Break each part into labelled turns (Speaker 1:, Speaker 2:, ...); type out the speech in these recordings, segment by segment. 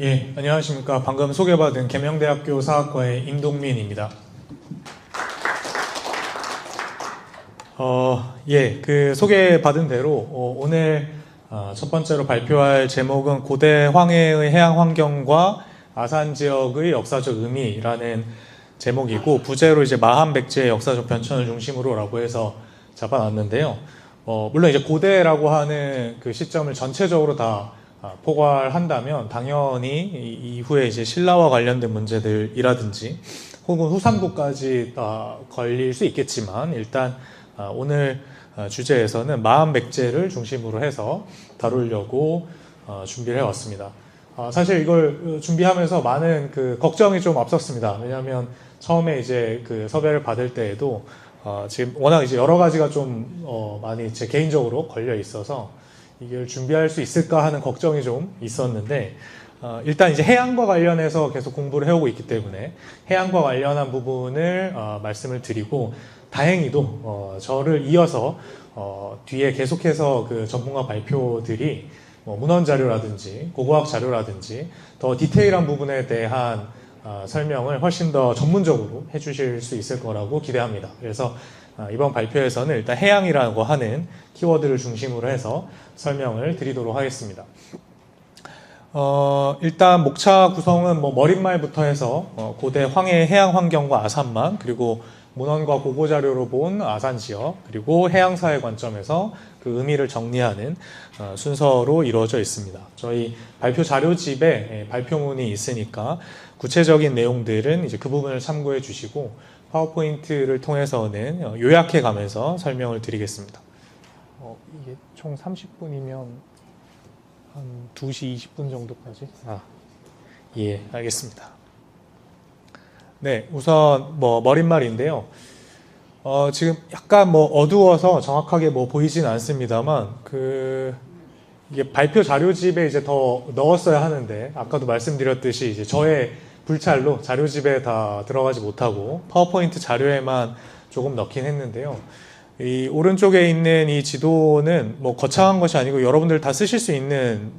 Speaker 1: 예, 안녕하십니까. 방금 소개받은 계명대학교 사학과의 임동민입니다. 그 소개받은 대로 오늘 첫 번째로 발표할 제목은 고대 황해의 해양 환경과 아산 지역의 역사적 의미라는 제목이고, 부제로 이제 마한백제의 역사적 변천을 중심으로라고 해서 잡아놨는데요. 물론 이제 고대라고 하는 그 시점을 전체적으로 다 포괄한다면 당연히 이후에 이제 신라와 관련된 문제들이라든지 혹은 후삼국까지 걸릴 수 있겠지만, 일단 오늘 주제에서는 마한백제를 중심으로 해서 다루려고 준비를 해왔습니다. 사실 이걸 준비하면서 많은 그 걱정이 좀 앞섰습니다. 왜냐하면 처음에 이제 그 섭외를 받을 때에도 지금 워낙 이제 여러 가지가 좀 많이 제 개인적으로 걸려 있어서 이걸 준비할 수 있을까 하는 걱정이 좀 있었는데, 일단 이제 해양과 관련해서 계속 공부를 해오고 있기 때문에 해양과 관련한 부분을 말씀을 드리고, 다행히도 저를 이어서 뒤에 계속해서 그 전문가 발표들이 문헌 자료라든지 고고학 자료라든지 더 디테일한 부분에 대한 설명을 훨씬 더 전문적으로 해주실 수 있을 거라고 기대합니다. 그래서 이번 발표에서는 일단 해양이라고 하는 키워드를 중심으로 해서 설명을 드리도록 하겠습니다. 일단 목차 구성은 머릿말부터 해서 고대 황해 해양 환경과 아산만, 그리고 문헌과 고고 자료로 본 아산 지역, 그리고 해양사의 관점에서 그 의미를 정리하는 순서로 이루어져 있습니다. 저희 발표 자료집에 발표문이 있으니까 구체적인 내용들은 이제 그 부분을 참고해 주시고, 파워포인트를 통해서는 요약해 가면서 설명을 드리겠습니다. 이게 총 30분이면 한 2시 20분 정도까지? 예, 알겠습니다. 네, 우선 머릿말인데요. 지금 약간 어두워서 정확하게 보이진 않습니다만, 이게 발표 자료집에 이제 더 넣었어야 하는데, 아까도 말씀드렸듯이 이제 저의 불찰로 자료집에 다 들어가지 못하고 파워포인트 자료에만 조금 넣긴 했는데요. 이 오른쪽에 있는 이 지도는 거창한 것이 아니고 여러분들 다 쓰실 수 있는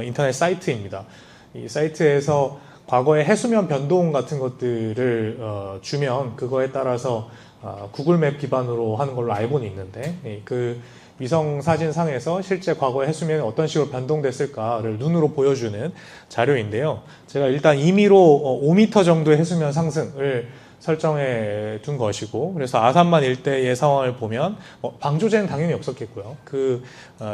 Speaker 1: 인터넷 사이트입니다. 이 사이트에서 과거의 해수면 변동 같은 것들을 주면 그거에 따라서 구글맵 기반으로 하는 걸로 알고는 있는데, 그 위성 사진 상에서 실제 과거의 해수면이 어떤 식으로 변동됐을까를 눈으로 보여주는 자료인데요. 제가 일단 임의로 5m 정도의 해수면 상승을 설정해 둔 것이고, 그래서 아산만 일대의 상황을 보면 방조제는 당연히 없었겠고요. 그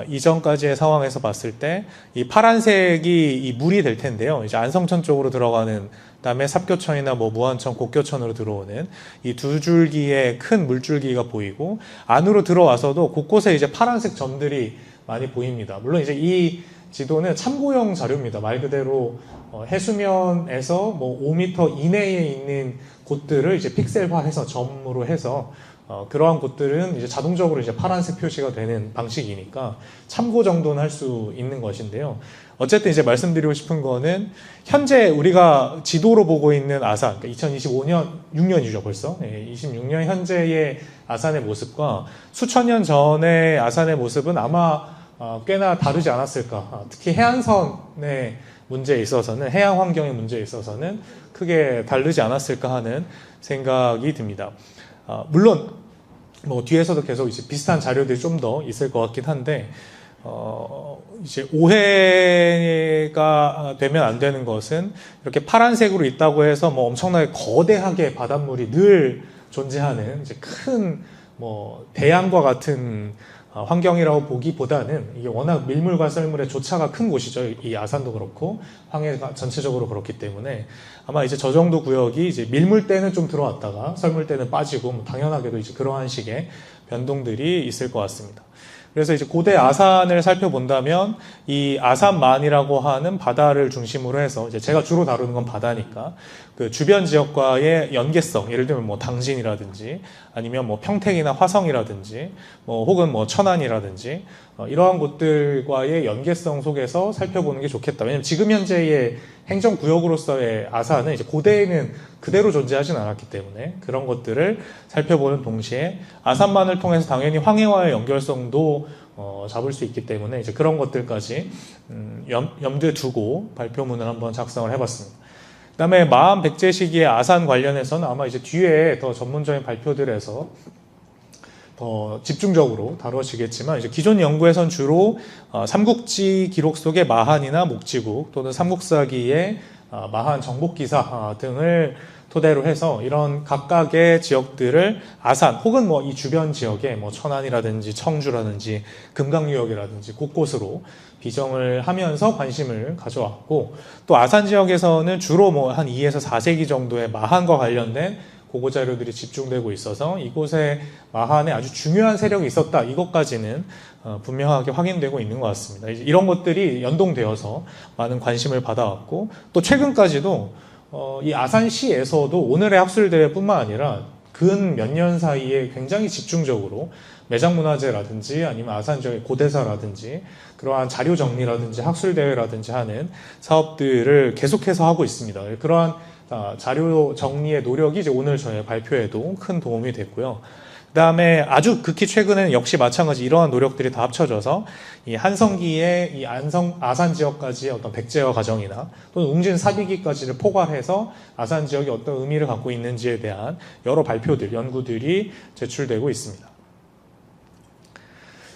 Speaker 1: 이전까지의 상황에서 봤을 때 이 파란색이 이 물이 될 텐데요. 이제 안성천 쪽으로 들어가는, 그다음에 삽교천이나 무안천, 곡교천으로 들어오는 이 두 줄기의 큰 물줄기가 보이고, 안으로 들어와서도 곳곳에 이제 파란색 점들이 많이 보입니다. 물론 이제 이 지도는 참고용 자료입니다. 말 그대로 해수면에서 5m 이내에 있는 곳들을 이제 픽셀화해서 점으로 해서 그러한 곳들은 이제 자동적으로 이제 파란색 표시가 되는 방식이니까 참고 정도는 할 수 있는 것인데요. 어쨌든 이제 말씀드리고 싶은 거는 현재 우리가 지도로 보고 있는 아산, 그러니까 2025년 6년이죠 벌써. 26년 현재의 아산의 모습과 수천 년 전의 아산의 모습은 아마 꽤나 다르지 않았을까. 특히 해안선의 문제에 있어서는, 해양 환경의 문제에 있어서는 크게 다르지 않았을까 하는 생각이 듭니다. 물론 뒤에서도 계속 이제 비슷한 자료들이 좀 더 있을 것 같긴 한데, 이제 오해가 되면 안 되는 것은, 이렇게 파란색으로 있다고 해서 엄청나게 거대하게 바닷물이 늘 존재하는 이제 큰 대양과 같은 환경이라고 보기보다는, 이게 워낙 밀물과 썰물의 조차가 큰 곳이죠. 이 아산도 그렇고 황해가 전체적으로 그렇기 때문에 아마 이제 저 정도 구역이 이제 밀물 때는 좀 들어왔다가 썰물 때는 빠지고, 당연하게도 이제 그러한 식의 변동들이 있을 것 같습니다. 그래서 이제 고대 아산을 살펴본다면 이 아산만이라고 하는 바다를 중심으로 해서, 이제 제가 주로 다루는 건 바다니까 그 주변 지역과의 연계성, 예를 들면 당진이라든지 아니면 평택이나 화성이라든지 혹은 천안이라든지 이러한 곳들과의 연계성 속에서 살펴보는 게 좋겠다. 왜냐면 지금 현재의 행정구역으로서의 아산은 이제 고대에는 그대로 존재하진 않았기 때문에 그런 것들을 살펴보는 동시에 아산만을 통해서 당연히 황해와의 연결성도 잡을 수 있기 때문에 이제 그런 것들까지 염두에 두고 발표문을 한번 작성을 해봤습니다. 그다음에 마한 백제 시기의 아산 관련해서는 아마 이제 뒤에 더 전문적인 발표들에서 더 집중적으로 다루어지겠지만 이제 기존 연구에선 주로 삼국지 기록 속의 마한이나 목지국 또는 삼국사기의 마한 정복기사 등을 토대로 해서 이런 각각의 지역들을 아산 혹은 뭐 이 주변 지역에 뭐 천안이라든지 청주라든지 금강유역이라든지 곳곳으로 비정을 하면서 관심을 가져왔고, 또 아산 지역에서는 주로 뭐 한 2에서 4세기 정도의 마한과 관련된 고고 자료들이 집중되고 있어서 이곳에 마한에 아주 중요한 세력이 있었다, 이것까지는 분명하게 확인되고 있는 것 같습니다. 이런 것들이 연동되어서 많은 관심을 받아왔고, 또 최근까지도 이 아산시에서도 오늘의 학술대회뿐만 아니라 근 몇 년 사이에 굉장히 집중적으로 매장문화재라든지 아니면 아산 지역의 고대사라든지 그러한 자료 정리라든지 학술대회라든지 하는 사업들을 계속해서 하고 있습니다. 그러한 자료 정리의 노력이 이제 오늘 저의 발표에도 큰 도움이 됐고요. 그 다음에 아주 극히 최근에는 역시 마찬가지 이러한 노력들이 다 합쳐져서 이 한성기의 이 아산 지역까지의 어떤 백제화 과정이나 또는 웅진 사비기까지를 포괄해서 아산 지역이 어떤 의미를 갖고 있는지에 대한 여러 발표들, 연구들이 제출되고 있습니다.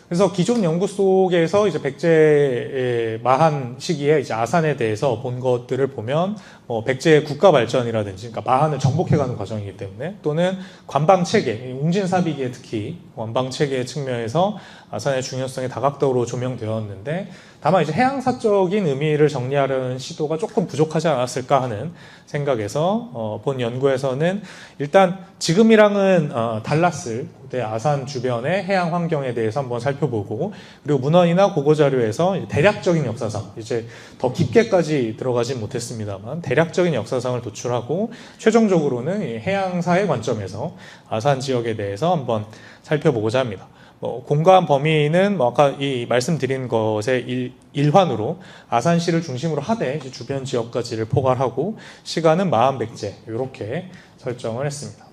Speaker 1: 그래서 기존 연구 속에서 이제 백제의 마한 시기에 이제 아산에 대해서 본 것들을 보면 백제의 국가 발전이라든지, 그러니까 마한을 정복해가는 과정이기 때문에, 또는 관방 체계, 웅진사비기에 특히 관방 체계의 측면에서 아산의 중요성이 다각도로 조명되었는데, 다만 이제 해양사적인 의미를 정리하려는 시도가 조금 부족하지 않았을까 하는 생각에서 본 연구에서는 일단 지금이랑은 달랐을 고대 아산 주변의 해양 환경에 대해서 한번 살펴보고, 그리고 문헌이나 고고 자료에서 대략적인 역사상, 이제 더 깊게까지 들어가진 못했습니다만 대략적인 역사상을 도출하고 최종적으로는 해양사의 관점에서 아산 지역에 대해서 한번 살펴보고자 합니다. 공간 범위는 아까 이 말씀드린 것의 일환으로 아산시를 중심으로 하되 주변 지역까지를 포괄하고, 시간은 마한 백제 이렇게 설정을 했습니다.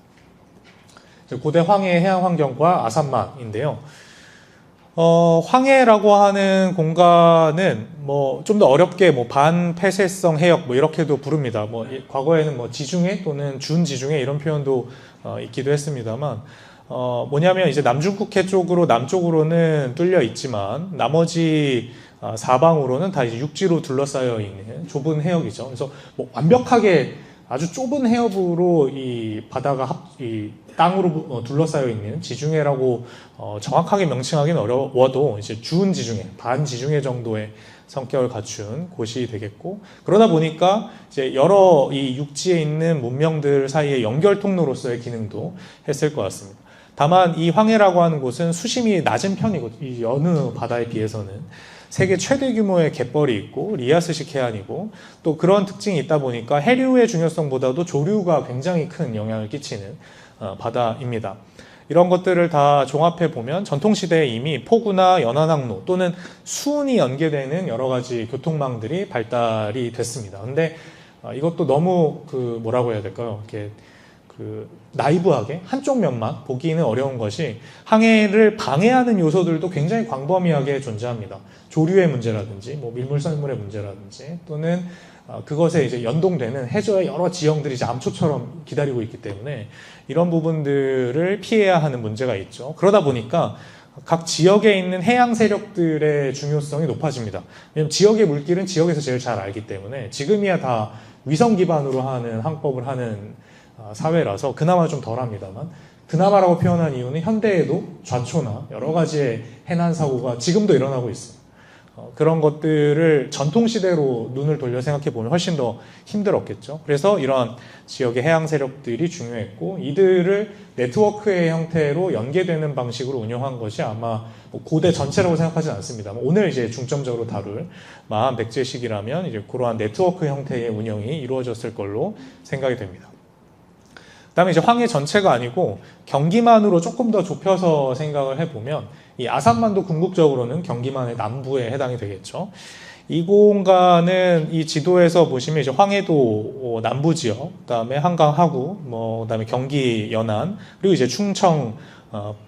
Speaker 1: 고대 황해의 해양 환경과 아산만인데요. 황해라고 하는 공간은 좀 더 어렵게 반폐쇄성 해역 이렇게도 부릅니다. 과거에는 지중해 또는 준지중해 이런 표현도 있기도 했습니다만, 뭐냐면 이제 남중국해 쪽으로 남쪽으로는 뚫려 있지만 나머지 사방으로는 다 이제 육지로 둘러싸여 있는 좁은 해역이죠. 그래서 완벽하게 아주 좁은 해협으로 이 바다가 이 땅으로 둘러싸여 있는 지중해라고 정확하게 명칭하기는 어려워도 이제 준지중해, 반지중해 정도의 성격을 갖춘 곳이 되겠고, 그러다 보니까 이제 여러 이 육지에 있는 문명들 사이의 연결 통로로서의 기능도 했을 것 같습니다. 다만 이 황해라고 하는 곳은 수심이 낮은 편이고, 이 여느 바다에 비해서는 세계 최대 규모의 갯벌이 있고 리아스식 해안이고, 또 그런 특징이 있다 보니까 해류의 중요성보다도 조류가 굉장히 큰 영향을 끼치는 바다입니다. 이런 것들을 다 종합해 보면 전통시대에 이미 포구나 연안항로 또는 수운이 연계되는 여러 가지 교통망들이 발달이 됐습니다. 근데 이것도 너무 뭐라고 해야 될까요? 이렇게 나이브하게 한쪽 면만 보기는 어려운 것이, 항해를 방해하는 요소들도 굉장히 광범위하게 존재합니다. 조류의 문제라든지 밀물썰물의 문제라든지, 또는 그것에 이제 연동되는 해저의 여러 지형들이 이제 암초처럼 기다리고 있기 때문에 이런 부분들을 피해야 하는 문제가 있죠. 그러다 보니까 각 지역에 있는 해양 세력들의 중요성이 높아집니다. 왜냐하면 지역의 물길은 지역에서 제일 잘 알기 때문에, 지금이야 다 위성 기반으로 하는 항법을 하는 사회라서 그나마 좀 덜합니다만, 그나마라고 표현한 이유는 현대에도 좌초나 여러 가지의 해난 사고가 지금도 일어나고 있습니다. 그런 것들을 전통시대로 눈을 돌려 생각해 보면 훨씬 더 힘들었겠죠. 그래서 이러한 지역의 해양 세력들이 중요했고, 이들을 네트워크의 형태로 연계되는 방식으로 운영한 것이 아마 고대 전체라고 생각하지는 않습니다. 오늘 이제 중점적으로 다룰 마한 백제식이라면 이제 그러한 네트워크 형태의 운영이 이루어졌을 걸로 생각이 됩니다. 그다음에 이제 황해 전체가 아니고 경기만으로 조금 더 좁혀서 생각을 해보면, 이 아산만도 궁극적으로는 경기만의 남부에 해당이 되겠죠. 이 공간은 이 지도에서 보시면 이제 황해도 남부 지역, 그다음에 한강 하구, 그다음에 경기 연안, 그리고 이제 충청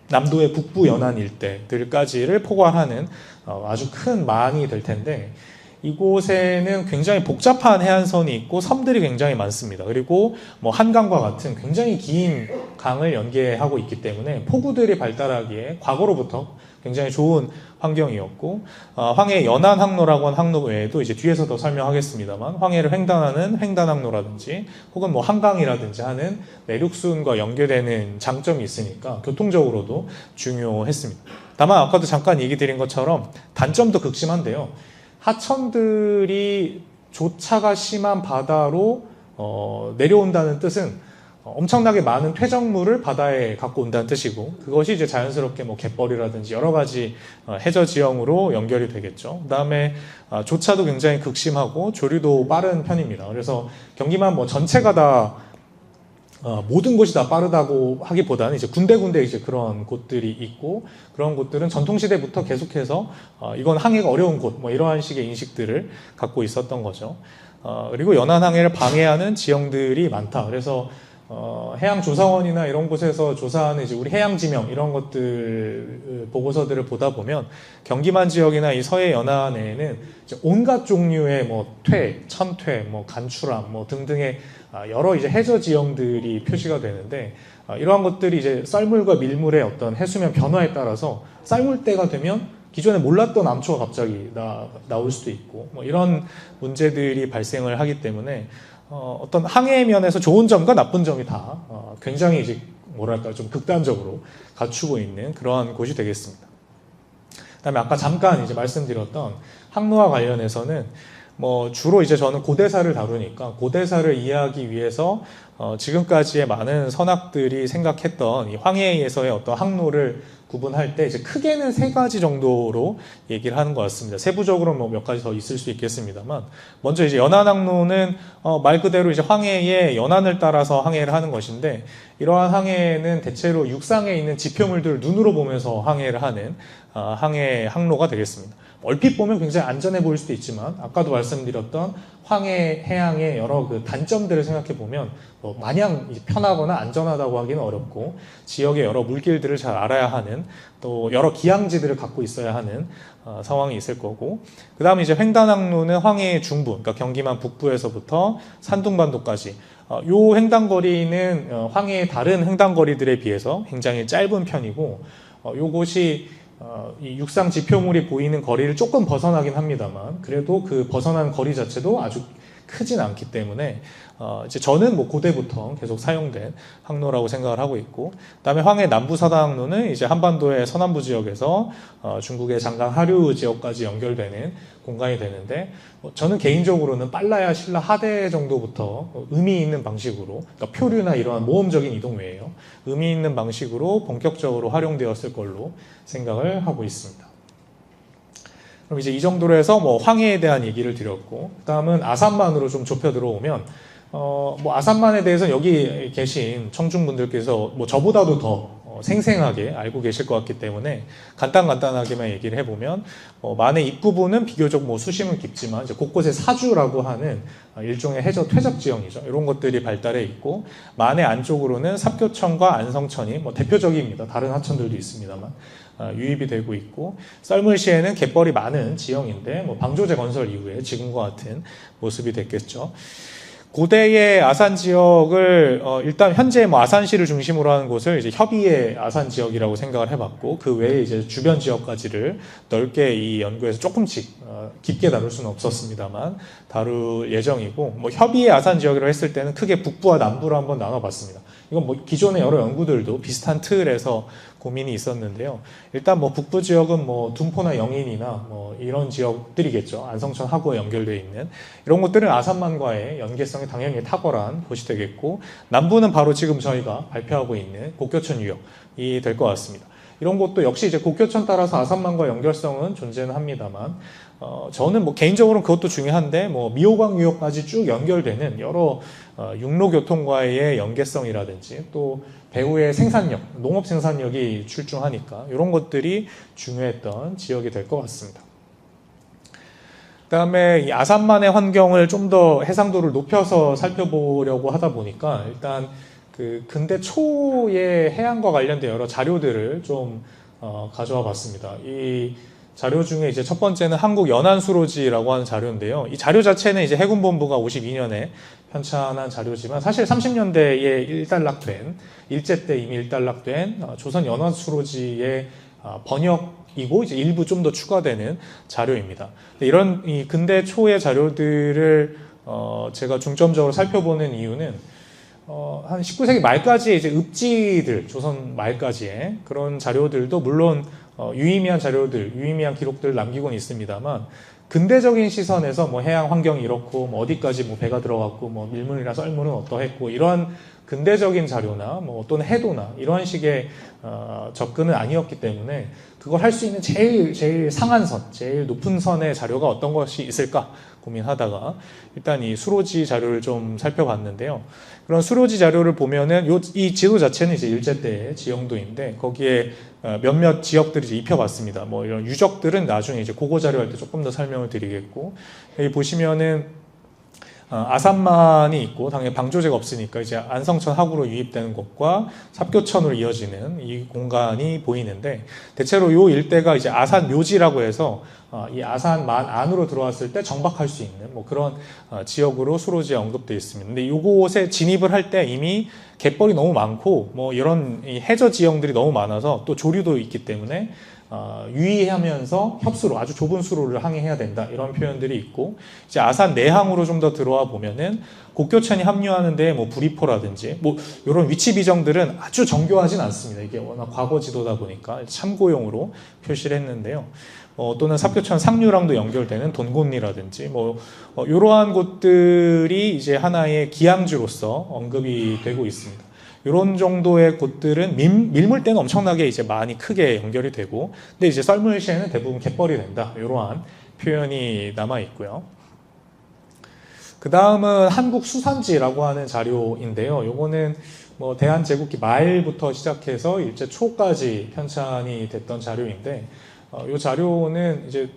Speaker 1: 남도의 북부 연안 일대들까지를 포괄하는 아주 큰 망이 될 텐데, 이곳에는 굉장히 복잡한 해안선이 있고 섬들이 굉장히 많습니다. 그리고 한강과 같은 굉장히 긴 강을 연계하고 있기 때문에 포구들이 발달하기에 과거로부터 굉장히 좋은 환경이었고, 황해 연안 항로라고 하는 항로 외에도 이제 뒤에서 더 설명하겠습니다만, 황해를 횡단하는 횡단항로라든지 혹은 한강이라든지 하는 내륙순과 연계되는 장점이 있으니까 교통적으로도 중요했습니다. 다만 아까도 잠깐 얘기 드린 것처럼 단점도 극심한데요. 하천들이 조차가 심한 바다로 내려온다는 뜻은 엄청나게 많은 퇴적물을 바다에 갖고 온다는 뜻이고, 그것이 이제 자연스럽게 갯벌이라든지 여러 가지 해저 지형으로 연결이 되겠죠. 그다음에 조차도 굉장히 극심하고 조류도 빠른 편입니다. 그래서 경기만 전체가 다 모든 곳이 다 빠르다고 하기보다는 이제 군데군데 이제 그런 곳들이 있고, 그런 곳들은 전통시대부터 계속해서 이건 항해가 어려운 곳, 이러한 식의 인식들을 갖고 있었던 거죠. 그리고 연안항해를 방해하는 지형들이 많다. 그래서 해양조사원이나 이런 곳에서 조사하는 이제 우리 해양지명 이런 것들 보고서들을 보다 보면 경기만 지역이나 이 서해 연안에는 이제 온갖 종류의 퇴, 천퇴, 간추람 등등의 여러 이제 해저 지형들이 표시가 되는데, 이러한 것들이 이제 썰물과 밀물의 어떤 해수면 변화에 따라서 썰물 때가 되면 기존에 몰랐던 암초가 갑자기 나올 수도 있고, 이런 문제들이 발생을 하기 때문에 어떤 항해 면에서 좋은 점과 나쁜 점이 다 굉장히 이제 좀 극단적으로 갖추고 있는 그러한 곳이 되겠습니다. 그다음에 아까 잠깐 이제 말씀드렸던 항로와 관련해서는 주로 이제 저는 고대사를 다루니까 고대사를 이해하기 위해서 지금까지의 많은 선학들이 생각했던 이 황해에서의 어떤 항로를 구분할 때 이제 크게는 세 가지 정도로 얘기를 하는 것 같습니다. 세부적으로는 몇 가지 더 있을 수 있겠습니다만, 먼저 이제 연안항로는 말 그대로 이제 황해의 연안을 따라서 항해를 하는 것인데, 이러한 항해는 대체로 육상에 있는 지표물들을 눈으로 보면서 항해를 하는 항해 항로가 되겠습니다. 얼핏 보면 굉장히 안전해 보일 수도 있지만, 아까도 말씀드렸던 황해 해양의 여러 그 단점들을 생각해 보면 마냥 편하거나 안전하다고 하기는 어렵고, 지역의 여러 물길들을 잘 알아야 하는, 또 여러 기항지들을 갖고 있어야 하는 상황이 있을 거고, 그 다음에 이제 횡단항로는 황해의 중부, 그러니까 경기만 북부에서부터 산둥반도까지 요 횡단거리는 황해의 다른 횡단거리들에 비해서 굉장히 짧은 편이고, 요곳이 이 육상 지표물이 보이는 거리를 조금 벗어나긴 합니다만, 그래도 그 벗어난 거리 자체도 아주 크진 않기 때문에 이제 저는 고대부터 계속 사용된 항로라고 생각을 하고 있고, 그다음에 황해 남부사다항로는 이제 한반도의 서남부 지역에서 중국의 장강 하류 지역까지 연결되는 공간이 되는데, 저는 개인적으로는 빨라야 신라 하대 정도부터 의미 있는 방식으로, 그러니까 표류나 이러한 모험적인 이동 외에요, 의미 있는 방식으로 본격적으로 활용되었을 걸로 생각을 하고 있습니다. 그럼 이제 이 정도로 해서 황해에 대한 얘기를 드렸고, 그다음은 아산만으로 좀 좁혀 들어오면, 아산만에 대해서 여기 계신 청중분들께서 저보다도 더 생생하게 알고 계실 것 같기 때문에 간단하게만 얘기를 해보면, 만의 입구부는 비교적 수심은 깊지만 이제 곳곳에 사주라고 하는 일종의 해저 퇴적 지형이죠. 이런 것들이 발달해 있고, 만의 안쪽으로는 삽교천과 안성천이 대표적입니다. 다른 하천들도 있습니다만 유입이 되고 있고, 썰물시에는 갯벌이 많은 지형인데 방조제 건설 이후에 지금과 같은 모습이 됐겠죠. 고대의 아산 지역을 일단 현재 아산시를 중심으로 하는 곳을 이제 협의의 아산 지역이라고 생각을 해봤고, 그 외에 이제 주변 지역까지를 넓게 이 연구에서 조금씩 깊게 다룰 수는 없었습니다만 다룰 예정이고, 협의의 아산 지역이라고 했을 때는 크게 북부와 남부로 한번 나눠봤습니다. 이건 기존의 여러 연구들도 비슷한 틀에서 고민이 있었는데요. 일단 북부 지역은 둔포나 영인이나 이런 지역들이겠죠. 안성천 하구와 연결되어 있는 이런 곳들은 아산만과의 연계성이 당연히 탁월한 곳이 되겠고, 남부는 바로 지금 저희가 발표하고 있는 곡교천 유역이 될 것 같습니다. 이런 곳도 역시 이제 곡교천 따라서 아산만과 연결성은 존재는 합니다만, 저는 개인적으로는 그것도 중요한데, 미호강 유역까지 쭉 연결되는 여러 육로교통과의 연계성이라든지 또 배후의 생산력, 농업 생산력이 출중하니까 이런 것들이 중요했던 지역이 될 것 같습니다. 그다음에 이 아산만의 환경을 좀 더 해상도를 높여서 살펴보려고 하다 보니까 일단 그 근대 초의 해양과 관련된 여러 자료들을 좀 가져와 봤습니다. 이 자료 중에 이제 첫 번째는 한국 연안수로지라고 하는 자료인데요. 이 자료 자체는 이제 해군본부가 52년에 편찬한 자료지만 사실 30년대에 일제 때 이미 일단락된 조선 연안수로지의 번역이고 이제 일부 좀 더 추가되는 자료입니다. 이런 이 근대 초의 자료들을 제가 중점적으로 살펴보는 이유는 한 19세기 말까지 이제 읍지들, 조선 말까지의 그런 자료들도 물론 유의미한 자료들, 유의미한 기록들을 남기고는 있습니다만 근대적인 시선에서 뭐 해양 환경이 이렇고 뭐 어디까지 뭐 배가 들어갔고 뭐 밀물이나 썰물은 어떠했고 이러한 근대적인 자료나 뭐 또는 해도나 이런 식의 접근은 아니었기 때문에 그걸 할 수 있는 제일 상한선, 제일 높은 선의 자료가 어떤 것이 있을까 고민하다가 일단 이 수로지 자료를 좀 살펴봤는데요. 그런 수로지 자료를 보면은 이 지도 자체는 이제 일제 때의 지형도인데 거기에 몇몇 지역들을 이제 입혀봤습니다. 뭐 이런 유적들은 나중에 이제 고고 자료할 때 조금 더 설명을 드리겠고 여기 보시면은 아산만이 있고 당연히 방조제가 없으니까 이제 안성천 하구로 유입되는 곳과 삽교천으로 이어지는 이 공간이 보이는데 대체로 요 일대가 이제 아산 묘지라고 해서 이 아산만 안으로 들어왔을 때 정박할 수 있는 뭐 그런 지역으로 수로지에 언급되어 있습니다. 근데 요곳에 진입을 할 때 이미 갯벌이 너무 많고 뭐 이런 해저 지형들이 너무 많아서 또 조류도 있기 때문에 유의하면서 협수로 아주 좁은 수로를 항해해야 된다 이런 표현들이 있고 이제 아산 내항으로 좀 더 들어와 보면은 곡교천이 합류하는데 뭐 부리포라든지 뭐 이런 위치 비정들은 아주 정교하진 않습니다. 이게 워낙 과거 지도다 보니까 참고용으로 표시를 했는데요. 또는 삽교천 상류랑도 연결되는 돈곤리라든지 뭐 이러한 곳들이 이제 하나의 기항지로서 언급이 되고 있습니다. 이런 정도의 곳들은 밀물대는 엄청나게 이제 많이 크게 연결이 되고, 근데 이제 썰물시에는 대부분 갯벌이 된다. 이러한 표현이 남아 있고요. 그 다음은 한국수산지라고 하는 자료인데요. 요거는 뭐 대한제국기 말부터 시작해서 일제 초까지 편찬이 됐던 자료인데, 이 자료는 이제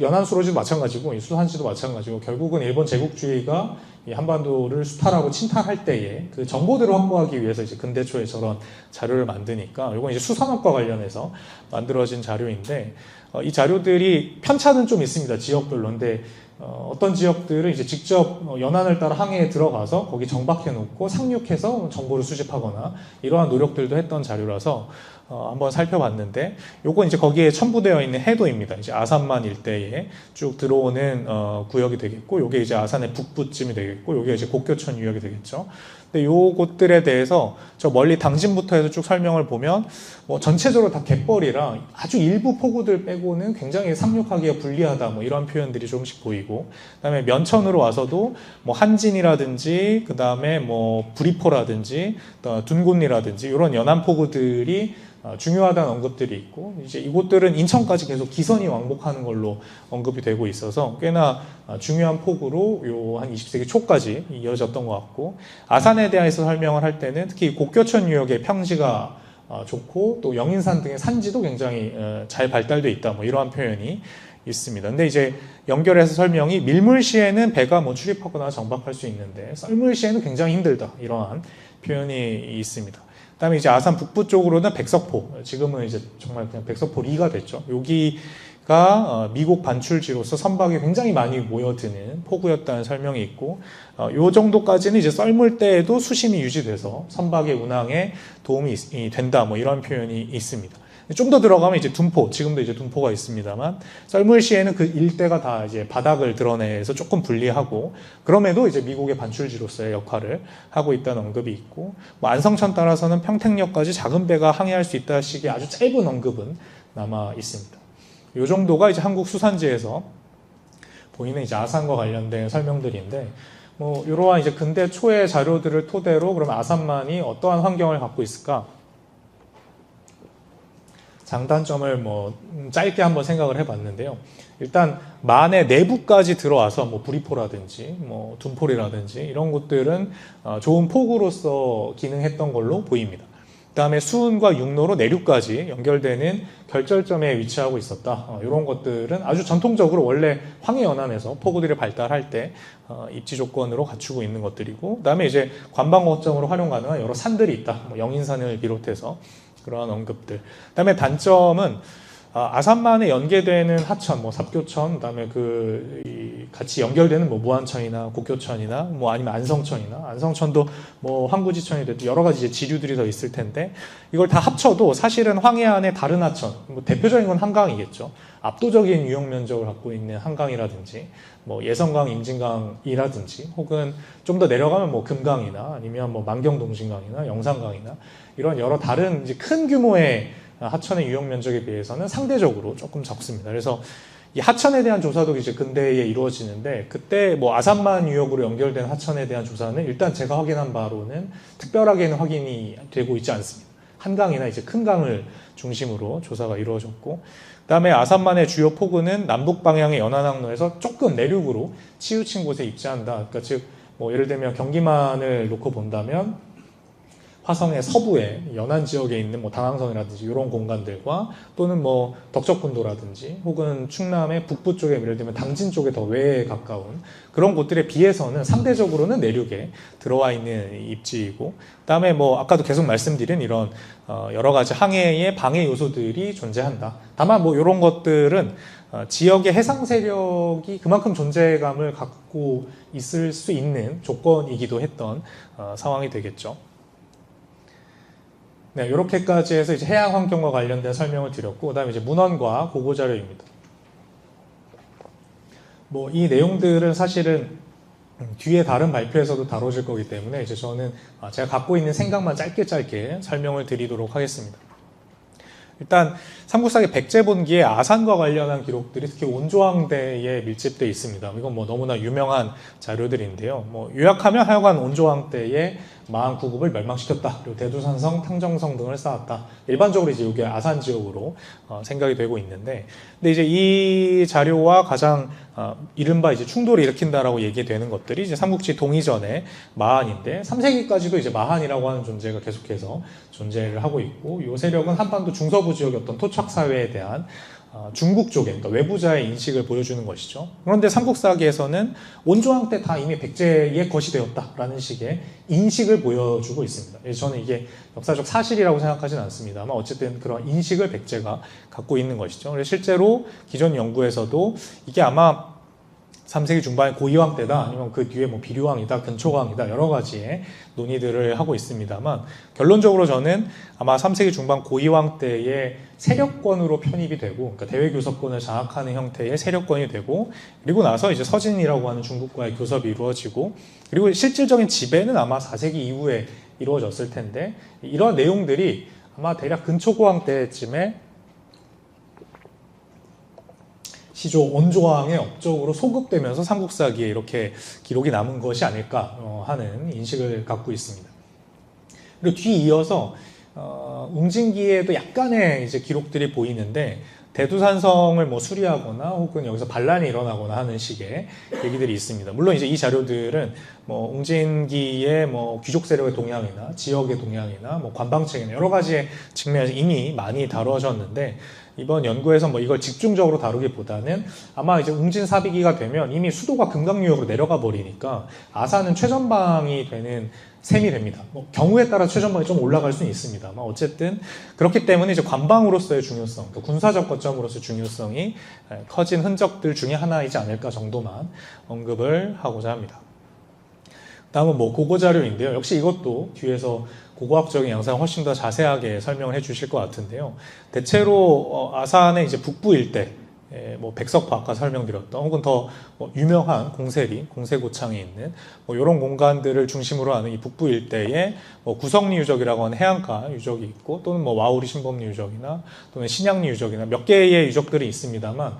Speaker 1: 연안수로지도 마찬가지고 이 수산지도 마찬가지고 결국은 일본 제국주의가 이 한반도를 수탈하고 침탈할 때에 그 정보들을 확보하기 위해서 이제 근대 초에 저런 자료를 만드니까 이건 이제 수산업과 관련해서 만들어진 자료인데 이 자료들이 편차는 좀 있습니다. 지역별로. 근데 어떤 지역들은 이제 직접 연안을 따라 항해에 들어가서 거기 정박해 놓고 상륙해서 정보를 수집하거나 이러한 노력들도 했던 자료라서 한번 살펴봤는데 요건 이제 거기에 첨부되어 있는 해도입니다. 이제 아산만 일대에 쭉 들어오는 구역이 되겠고 요게 이제 아산의 북부쯤이 되겠고 요게 이제 곡교천 유역이 되겠죠. 근데 요곳들에 대해서 저 멀리 당진부터 해서 쭉 설명을 보면 뭐 전체적으로 다 갯벌이라 아주 일부 포구들 빼고는 굉장히 상륙하기가 불리하다 뭐 이런 표현들이 조금씩 보이고 그다음에 면천으로 와서도 뭐 한진이라든지 그다음에 뭐 부리포라든지 둔곤리라든지 이런 연안 포구들이 중요하다는 언급들이 있고 이제 이곳들은 인천까지 계속 기선이 왕복하는 걸로 언급이 되고 있어서 꽤나 중요한 폭으로 요 한 20세기 초까지 이어졌던 것 같고 아산에 대해서 설명을 할 때는 특히 곡교천 유역의 평지가 좋고 또 영인산 등의 산지도 굉장히 잘 발달돼 있다 뭐 이러한 표현이 있습니다. 근데 이제 연결해서 설명이 밀물시에는 배가 뭐 출입하거나 정박할 수 있는데 썰물시에는 굉장히 힘들다 이러한 표현이 있습니다. 그다음에 이제 아산 북부 쪽으로는 백석포, 지금은 이제 정말 그냥 백석포 리가 됐죠. 여기가 미국 반출지로서 선박이 굉장히 많이 모여드는 포구였다는 설명이 있고, 요 정도까지는 이제 썰물 때에도 수심이 유지돼서 선박의 운항에 도움이 된다, 뭐 이런 표현이 있습니다. 좀 더 들어가면 이제 둔포, 지금도 이제 둔포가 있습니다만, 썰물시에는 그 일대가 다 이제 바닥을 드러내서 조금 불리하고, 그럼에도 이제 미국의 반출지로서의 역할을 하고 있다는 언급이 있고, 뭐 안성천 따라서는 평택역까지 작은 배가 항해할 수 있다 식의 아주 짧은 언급은 남아 있습니다. 이 정도가 이제 한국 수산지에서 보이는 이제 아산과 관련된 설명들인데, 뭐 이러한 이제 근대 초의 자료들을 토대로 그러면 아산만이 어떠한 환경을 갖고 있을까? 장단점을 뭐 짧게 한번 생각을 해봤는데요. 일단 만의 내부까지 들어와서 뭐 부리포라든지 뭐 둔포리라든지 이런 곳들은 좋은 포구로서 기능했던 걸로 보입니다. 그다음에 수운과 육로로 내륙까지 연결되는 결절점에 위치하고 있었다. 이런 것들은 아주 전통적으로 원래 황해 연안에서 포구들이 발달할 때 입지 조건으로 갖추고 있는 것들이고, 그다음에 이제 관방 거점으로 활용 가능한 여러 산들이 있다. 뭐 영인산을 비롯해서 그러한 언급들. 그다음에 단점은 아산만에 연계되는 하천, 뭐 삽교천, 그다음에 같이 연결되는 뭐 무안천이나 곡교천이나 뭐 아니면 안성천이나, 안성천도 뭐 황구지천이 됐든 여러 가지 이제 지류들이 더 있을 텐데, 이걸 다 합쳐도 사실은 황해안의 다른 하천, 뭐 대표적인 건 한강이겠죠. 압도적인 유역 면적을 갖고 있는 한강이라든지, 뭐 예성강, 임진강이라든지, 혹은 좀 더 내려가면 뭐 금강이나 아니면 뭐 만경동진강이나 영산강이나 이런 여러 다른 이제 큰 규모의 하천의 유역 면적에 비해서는 상대적으로 조금 적습니다. 그래서 이 하천에 대한 조사도 이제 근대에 이루어지는데, 그때 뭐 아산만 유역으로 연결된 하천에 대한 조사는 일단 제가 확인한 바로는 특별하게는 확인이 되고 있지 않습니다. 한강이나 이제 큰 강을 중심으로 조사가 이루어졌고, 그다음에 아산만의 주요 포구는 남북 방향의 연안항로에서 조금 내륙으로 치우친 곳에 입지한다. 그러니까 즉 뭐 예를 들면 경기만을 놓고 본다면 화성의 서부에 연안 지역에 있는 뭐 당항선이라든지 이런 공간들과, 또는 뭐 덕적군도라든지 혹은 충남의 북부 쪽에 예를 들면 당진 쪽에 더 외에 가까운 그런 곳들에 비해서는 상대적으로는 내륙에 들어와 있는 입지이고, 그다음에 뭐 아까도 계속 말씀드린 이런 여러 가지 항해의 방해 요소들이 존재한다. 다만 뭐 이런 것들은 지역의 해상 세력이 그만큼 존재감을 갖고 있을 수 있는 조건이기도 했던 상황이 되겠죠. 네, 이렇게까지 해서 이제 해양 환경과 관련된 설명을 드렸고, 그다음에 이제 문헌과 고고 자료입니다. 뭐 이 내용들은 사실은 뒤에 다른 발표에서도 다뤄질 거기 때문에 이제 저는 제가 갖고 있는 생각만 짧게 설명을 드리도록 하겠습니다. 일단 삼국사기 백제본기에 아산과 관련한 기록들이 특히 온조왕대에 밀집되어 있습니다. 이건 뭐 너무나 유명한 자료들인데요. 뭐 요약하면 하여간 온조왕 때에 마한 구국을 멸망시켰다. 그리고 대두산성, 탕정성 등을 쌓았다. 일반적으로 이제 이게 아산 지역으로 생각이 되고 있는데, 근데 이제 이 자료와 가장 이른바 이제 충돌을 일으킨다라고 얘기되는 것들이 이제 삼국지 동이전의 마한인데, 3세기까지도 이제 마한이라고 하는 존재가 계속해서 존재를 하고 있고, 이 세력은 한반도 중서부 지역의 어떤 토착 사회에 대한 중국 쪽에, 그러니까 외부자의 인식을 보여주는 것이죠. 그런데 삼국사기에서는 온조왕 때 다 이미 백제의 것이 되었다라는 식의 인식을 보여주고 있습니다. 저는 이게 역사적 사실이라고 생각하지는 않습니다만 어쨌든 그런 인식을 백제가 갖고 있는 것이죠. 그래서 실제로 기존 연구에서도 이게 아마 3세기 중반의 고이왕 때다, 아니면 그 뒤에 뭐 비류왕이다, 근초왕이다, 여러 가지의 논의들을 하고 있습니다만, 결론적으로 저는 아마 3세기 중반 고이왕 때의 세력권으로 편입이 되고, 그러니까 대외 교섭권을 장악하는 형태의 세력권이 되고, 그리고 나서 이제 서진이라고 하는 중국과의 교섭이 이루어지고, 그리고 실질적인 지배는 아마 4세기 이후에 이루어졌을 텐데, 이런 내용들이 아마 대략 근초고왕 때쯤에 시조 온조왕의 업적으로 소급되면서 삼국사기에 이렇게 기록이 남은 것이 아닐까 하는 인식을 갖고 있습니다. 그리고 뒤이어서 웅진기에도 약간의 이제 기록들이 보이는데, 대두산성을 뭐 수리하거나 혹은 여기서 반란이 일어나거나 하는 식의 얘기들이 있습니다. 물론 이제 이 자료들은 뭐 웅진기의 뭐 귀족 세력의 동향이나 지역의 동향이나 뭐 관방책이나 여러 가지의 측면에서 이미 많이 다루어졌는데, 이번 연구에서 뭐 이걸 집중적으로 다루기보다는 아마 이제 웅진 사비기가 되면 이미 수도가 금강유역으로 내려가 버리니까 아산은 최전방이 되는 셈이 됩니다. 뭐 경우에 따라 최전방이 좀 올라갈 수는 있습니다만, 어쨌든 그렇기 때문에 이제 관방으로서의 중요성, 그러니까 군사적 거점으로서의 중요성이 커진 흔적들 중에 하나이지 않을까 정도만 언급을 하고자 합니다. 다음은 뭐 고고 자료인데요. 역시 이것도 뒤에서 고고학적인 양상을 훨씬 더 자세하게 설명을 해주실 것 같은데요. 대체로 아산의 이제 북부 일대, 뭐 백석파 아까 설명드렸던, 혹은 더 유명한 공세리, 공세고창에 있는 뭐 이런 공간들을 중심으로 하는 이 북부 일대에 뭐 구성리 유적이라고 하는 해안가 유적이 있고, 또는 뭐 와우리 신범리 유적이나 또는 신양리 유적이나 몇 개의 유적들이 있습니다만,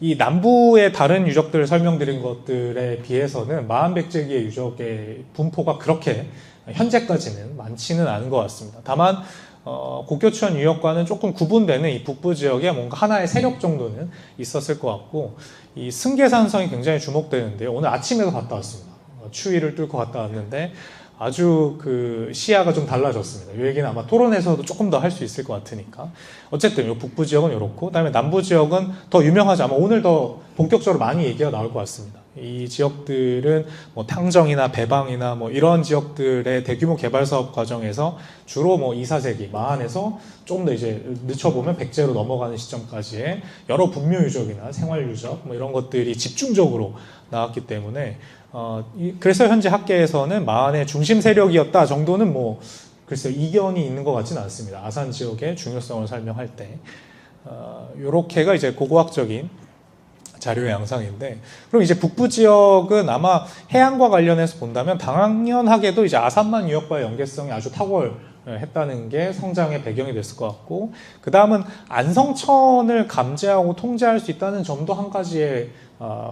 Speaker 1: 이 남부의 다른 유적들을 설명드린 것들에 비해서는 마한백제기의 유적의 분포가 그렇게 현재까지는 많지는 않은 것 같습니다. 다만 곡교천 유역과는 조금 구분되는 이 북부 지역에 뭔가 하나의 세력 정도는 있었을 것 같고, 이 승계산성이 굉장히 주목되는데요. 오늘 아침에도 갔다 왔습니다. 추위를 뚫고 갔다 왔는데 아주 그 시야가 좀 달라졌습니다. 이 얘기는 아마 토론에서도 조금 더 할 수 있을 것 같으니까. 어쨌든 이 북부 지역은 이렇고, 그다음에 남부 지역은 더 유명하지, 아마 오늘 더 본격적으로 많이 얘기가 나올 것 같습니다. 이 지역들은 뭐 탕정이나 배방이나 뭐 이런 지역들의 대규모 개발 사업 과정에서 주로 뭐 2, 4세기 마한에서 조금 더 이제 늦춰보면 백제로 넘어가는 시점까지의 여러 분묘 유적이나 생활 유적 뭐 이런 것들이 집중적으로 나왔기 때문에 그래서 현재 학계에서는 마한의 중심 세력이었다 정도는 뭐 글쎄요 이견이 있는 것 같지는 않습니다. 아산 지역의 중요성을 설명할 때 요렇게가 이제 고고학적인 자료의 양상인데, 그럼 이제 북부 지역은 아마 해양과 관련해서 본다면 당연하게도 이제 아산만 유역과의 연계성이 아주 탁월했다는 게 성장의 배경이 됐을 것 같고, 그 다음은 안성천을 감지하고 통제할 수 있다는 점도 한 가지의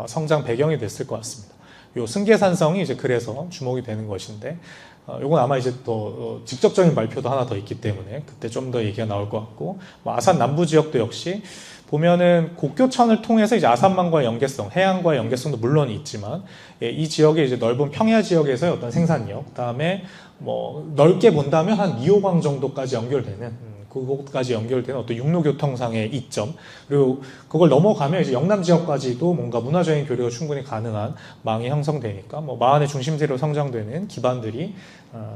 Speaker 1: 성장 배경이 됐을 것 같습니다. 요 승계산성이 이제 그래서 주목이 되는 것인데, 요건 아마 이제 더 직접적인 발표도 하나 더 있기 때문에 그때 좀 더 얘기가 나올 것 같고, 뭐 아산 남부 지역도 역시 보면은 곡교천을 통해서 이제 아산만과의 연계성, 해양과의 연계성도 물론 있지만, 이 지역의 이제 넓은 평야 지역에서의 어떤 생산력, 그다음에 뭐 넓게 본다면 한 미호강 정도까지 연결되는 그곳까지 연결되는 어떤 육로교통상의 이점, 그리고 그걸 넘어가면 이제 영남 지역까지도 뭔가 문화적인 교류가 충분히 가능한 망이 형성되니까 뭐 마한의 중심세로 성장되는 기반들이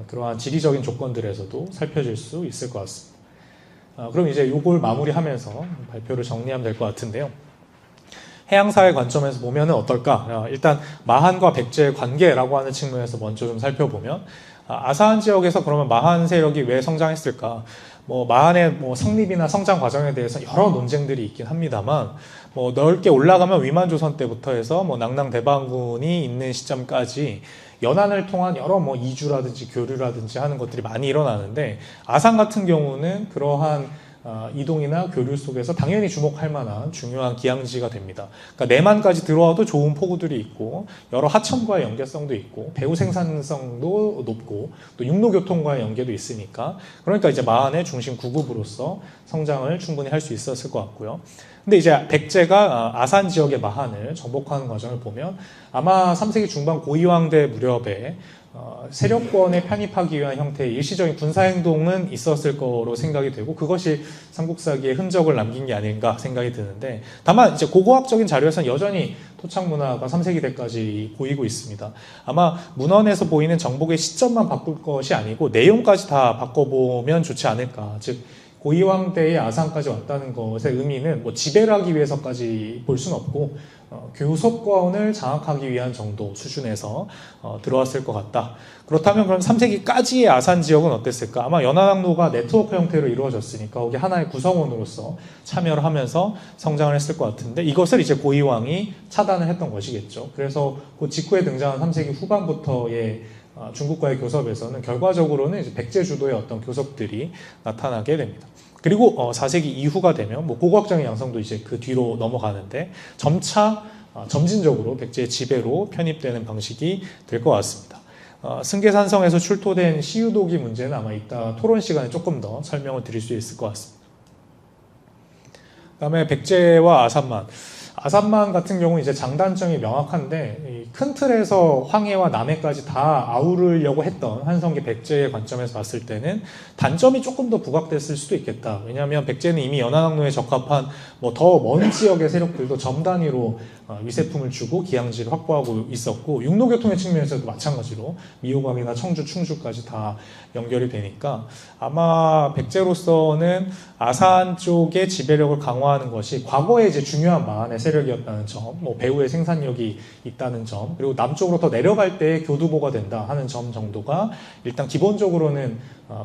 Speaker 1: 그러한 지리적인 조건들에서도 살펴질 수 있을 것 같습니다. 그럼 이제 요걸 마무리하면서 발표를 정리하면 될 것 같은데요. 해양사회 관점에서 보면은 어떨까? 일단 마한과 백제의 관계라고 하는 측면에서 먼저 좀 살펴보면, 아산 지역에서 그러면 마한 세력이 왜 성장했을까? 뭐 마한의 뭐 성립이나 성장 과정에 대해서 여러 논쟁들이 있긴 합니다만, 뭐 넓게 올라가면 위만조선 때부터 해서 뭐 낙랑대방군이 있는 시점까지 연안을 통한 여러 뭐 이주라든지 교류라든지 하는 것들이 많이 일어나는데, 아산 같은 경우는 그러한 이동이나 교류 속에서 당연히 주목할 만한 중요한 기항지가 됩니다. 그러니까 내만까지 들어와도 좋은 포구들이 있고, 여러 하천과의 연계성도 있고, 배후 생산성도 높고, 또 육로교통과의 연계도 있으니까, 그러니까 이제 마한의 중심 구급으로서 성장을 충분히 할 수 있었을 것 같고요. 근데 이제 백제가 아산 지역의 마한을 정복하는 과정을 보면 아마 3세기 중반 고이왕대 무렵에 세력권에 편입하기 위한 형태의 일시적인 군사행동은 있었을 거로 생각이 되고, 그것이 삼국사기에 흔적을 남긴 게 아닌가 생각이 드는데, 다만 이제 고고학적인 자료에서는 여전히 토착 문화가 3세기 때까지 보이고 있습니다. 아마 문헌에서 보이는 정복의 시점만 바꿀 것이 아니고 내용까지 다 바꿔보면 좋지 않을까. 즉 고이왕 때의 아산까지 왔다는 것의 의미는 뭐 지배를 하기 위해서까지 볼 수는 없고, 교섭권을 장악하기 위한 정도 수준에서 들어왔을 것 같다. 그렇다면 그럼 3세기까지의 아산 지역은 어땠을까? 아마 연안항로가 네트워크 형태로 이루어졌으니까 거기 하나의 구성원으로서 참여를 하면서 성장을 했을 것 같은데, 이것을 이제 고이왕이 차단을 했던 것이겠죠. 그래서 그 직후에 등장한 3세기 후반부터의 중국과의 교섭에서는 결과적으로는 이제 백제 주도의 어떤 교섭들이 나타나게 됩니다. 그리고 4세기 이후가 되면 뭐 고고학적인 양상도 이제 그 뒤로 넘어가는데 점차 점진적으로 백제의 지배로 편입되는 방식이 될 것 같습니다. 승계산성에서 출토된 시유도기 문제는 아마 이따 토론 시간에 조금 더 설명을 드릴 수 있을 것 같습니다. 그다음에 백제와 아산만. 아산만 같은 경우는 이제 장단점이 명확한데, 큰 틀에서 황해와 남해까지 다 아우르려고 했던 한성기 백제의 관점에서 봤을 때는 단점이 조금 더 부각됐을 수도 있겠다. 왜냐하면 백제는 이미 연안항로에 적합한 뭐 더 먼 지역의 세력들도 점 단위로 위세품을 주고 기항지를 확보하고 있었고, 육로교통의 측면에서도 마찬가지로 미호강이나 청주, 충주까지 다 연결이 되니까 아마 백제로서는 아산 쪽의 지배력을 강화하는 것이 과거에 이제 중요한 마한의 세력이었다는 점, 뭐 배후의 생산력이 있다는 점, 그리고 남쪽으로 더 내려갈 때 교두보가 된다 하는 점 정도가 일단 기본적으로는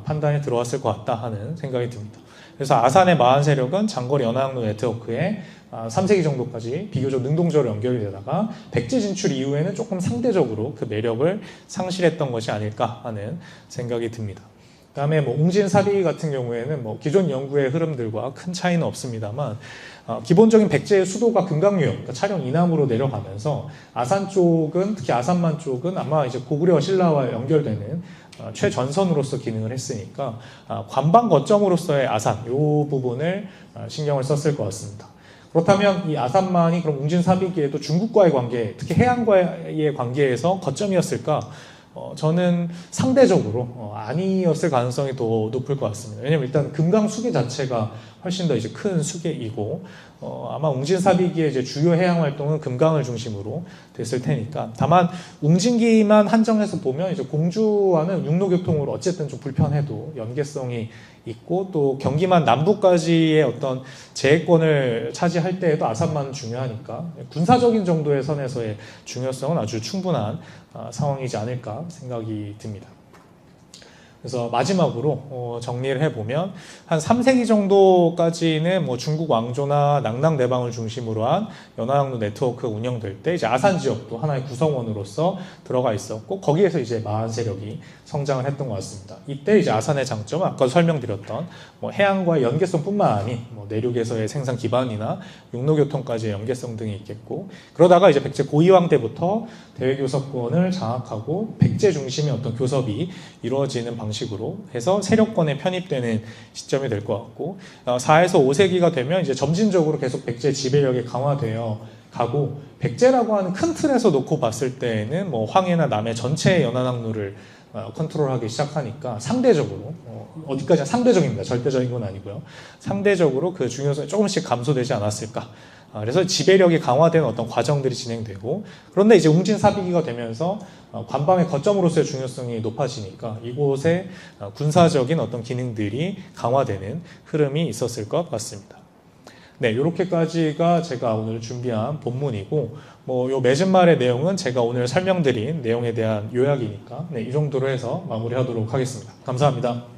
Speaker 1: 판단에 들어왔을 것 같다 하는 생각이 듭니다. 그래서 아산의 마한 세력은 장거리 연안항로 네트워크에 3세기 정도까지 비교적 능동적으로 연결이 되다가 백제 진출 이후에는 조금 상대적으로 그 매력을 상실했던 것이 아닐까 하는 생각이 듭니다. 그다음에 뭐 웅진사비 같은 경우에는 뭐 기존 연구의 흐름들과 큰 차이는 없습니다만, 기본적인 백제의 수도가 금강유역, 그러니까 차령 이남으로 내려가면서 아산 쪽은, 특히 아산만 쪽은 아마 이제 고구려 신라와 연결되는 최전선으로서 기능을 했으니까 관방 거점으로서의 아산, 이 부분을 신경을 썼을 것 같습니다. 그렇다면 이 아산만이 그럼 웅진사비기에도 중국과의 관계, 특히 해양과의 관계에서 거점이었을까? 저는 상대적으로 아니었을 가능성이 더 높을 것 같습니다. 왜냐면 일단 금강수계 자체가 훨씬 더 이제 큰 수계이고 아마 웅진사비기의 이제 주요 해양 활동은 금강을 중심으로 됐을 테니까 다만 웅진기만 한정해서 보면 이제 공주와는 육로교통으로 어쨌든 좀 불편해도 연계성이 있고 또 경기만 남부까지의 어떤 제해권을 차지할 때에도 아산만은 중요하니까 군사적인 정도의 선에서의 중요성은 아주 충분한 상황이지 않을까 생각이 듭니다. 그래서 마지막으로 정리를 해보면 한 3세기 정도까지는 뭐 중국 왕조나 낙랑대방을 중심으로 한 연화항로 네트워크 운영될 때 이제 아산 지역도 하나의 구성원으로서 들어가 있었고 거기에서 이제 마한 세력이 성장을 했던 것 같습니다. 이때 이제 아산의 장점은 아까 설명드렸던 뭐 해양과의 연계성뿐만 아닌 뭐 내륙에서의 생산 기반이나 육로교통까지의 연계성 등이 있겠고 그러다가 이제 백제 고이왕 때부터 대외교섭권을 장악하고 백제 중심의 어떤 교섭이 이루어지는 방식으로 해서 세력권에 편입되는 시점이 될 것 같고 4에서 5세기가 되면 이제 점진적으로 계속 백제 지배력이 강화되어 가고 백제라고 하는 큰 틀에서 놓고 봤을 때에는 뭐 황해나 남해 전체의 연안항로를 컨트롤하기 시작하니까 상대적으로 어디까지나 상대적입니다. 절대적인 건 아니고요. 상대적으로 그 중요성이 조금씩 감소되지 않았을까. 그래서 지배력이 강화되는 어떤 과정들이 진행되고 그런데 이제 웅진사비기가 되면서 관방의 거점으로서의 중요성이 높아지니까 이곳에 군사적인 어떤 기능들이 강화되는 흐름이 있었을 것 같습니다. 네, 이렇게까지가 제가 오늘 준비한 본문이고 뭐 요 맺은말의 내용은 제가 오늘 설명드린 내용에 대한 요약이니까 네, 이 정도로 해서 마무리하도록 하겠습니다. 감사합니다.